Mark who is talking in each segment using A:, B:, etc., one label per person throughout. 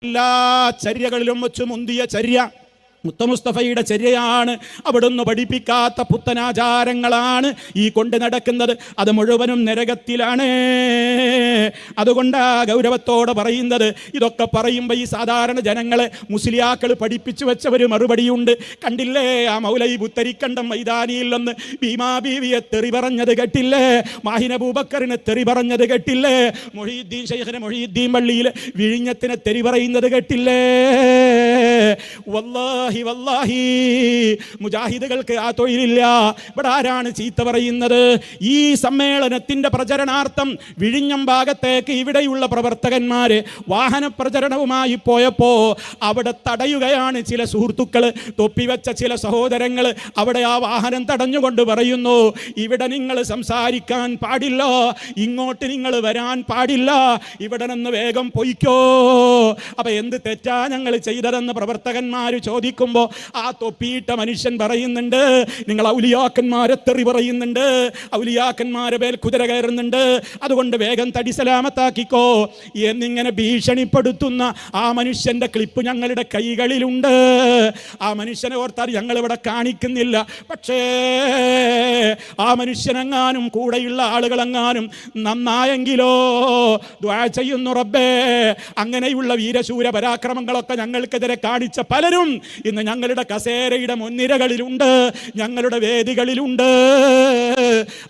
A: എല്ലാ ചര്യകളിലും വെച്ച് മുന്തിയ ചര്യ മുത്തമുസ്തഫയുടെ ചര്യയാണ്. അവിടുന്ന് പഠിപ്പിക്കാത്ത പുത്തനാചാരങ്ങളാണ് ഈ കൊണ്ട് നടക്കുന്നത്. അത് മുഴുവനും നരകത്തിലാണ്. അതുകൊണ്ടാ ഗൗരവത്തോടെ പറയുന്നത്. ഇതൊക്കെ പറയുമ്പോൾ ഈ സാധാരണ ജനങ്ങളെ മുസ്ലിയാക്കൾ പഠിപ്പിച്ചു വെച്ച ഒരു മറുപടിയുണ്ട്. കണ്ടില്ലേ, ആ മൗലവി പുത്തരിക്കണ്ടം മൈതാനിയിൽ നിന്ന് ഭീമാ ബീവിയെ തെറി പറഞ്ഞത് കേട്ടില്ലേ? മാഹിൻ അബൂബക്കറിനെ തെറി പറഞ്ഞത് കേട്ടില്ലേ? മൊഹീദ്ദീൻ ശൈഖിനെ മൊഹീദ്ദീൻ പള്ളിയിൽ വിഴിഞ്ഞത്തിനെ തെറി പറയുന്നത് കേട്ടില്ലേ? വല്ലാഹി വല്ലാഹി മുജാഹിദുകൾക്ക് ആ തൊഴിലില്ല. ഇവിടെ ആരാണ് ചീത്ത പറയുന്നത്? ഈ സമ്മേളനത്തിന്റെ പ്രചരണാർത്ഥം വിഴിഞ്ഞം ഭാഗത്തേക്ക് ഇവിടെയുള്ള പ്രവർത്തകന്മാര് വാഹന പ്രചരണവുമായി പോയപ്പോ അവിടെ തടയുകയാണ് ചില സുഹൃത്തുക്കൾ, തൊപ്പിവെച്ച ചില സഹോദരങ്ങൾ. അവിടെ ആ വാഹനം തടഞ്ഞുകൊണ്ട് പറയുന്നു, ഇവിടെ നിങ്ങൾ സംസാരിക്കാൻ പാടില്ല, ഇങ്ങോട്ട് നിങ്ങൾ വരാൻ പാടില്ല, ഇവിടെ നിന്ന് വേഗം പൊയ്ക്കോ. അപ്പൊ എന്ത് തെറ്റാ ഞങ്ങൾ ചെയ്തതെന്ന് പ്രവർത്തകന്മാർ ചോദിക്കുമ്പോൾ ആ തൊപ്പിയിട്ട മനുഷ്യൻ പറയുന്നുണ്ട്, നിങ്ങൾ ഔലിയാക്കന്മാരെ തെറി പറയുന്നുണ്ട്, ഔലിയാക്കന്മാരെ മേൽ കുതിര കയറുന്നുണ്ട്, അതുകൊണ്ട് വേഗം തടി സലാമത്താക്കിക്കോ എന്നിങ്ങനെ ഭീഷണിപ്പെടുത്തുന്ന ആ മനുഷ്യന്റെ ക്ലിപ്പ് ഞങ്ങളുടെ കൈകളിലുണ്ട്. ആ മനുഷ്യനെ ഓർത്താൽ ഞങ്ങളിവിടെ കാണിക്കുന്നില്ല. പക്ഷേ ആ മനുഷ്യനെങ്ങാനും കൂടെയുള്ള ആളുകളെങ്ങാനും നന്നായെങ്കിലോ ദുആ ചെയ്യുന്നു, റബ്ബേ അങ്ങനെയുള്ള വീരശൂര പരാക്രമങ്ങളൊക്കെ ഞങ്ങൾക്കെതിരെ കാണിച്ച പലരും ഇന്ന് ഞങ്ങളുടെ കസേരയുടെ മുൻനിരകളിലുണ്ട്, ഞങ്ങളുടെ വേദികളിലുണ്ട്.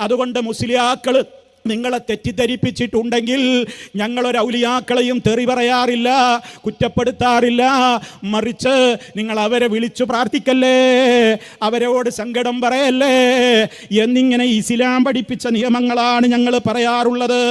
A: അതുകൊണ്ട് മുസ്ലിയാക്കൾ നിങ്ങളെ തെറ്റിദ്ധരിപ്പിച്ചിട്ടുണ്ടെങ്കിൽ ഞങ്ങളൊരു ഔലിയാക്കളെയും തെറി പറയാറില്ല, കുറ്റപ്പെടുത്താറില്ല. മറിച്ച് നിങ്ങൾ അവരെ വിളിച്ചു പ്രാർത്ഥിക്കല്ലേ, അവരോട് സങ്കടം പറയല്ലേ എന്നിങ്ങനെ ഇസ്ലാം പഠിപ്പിച്ച നിയമങ്ങളാണ് ഞങ്ങൾ പറയാറുള്ളത്.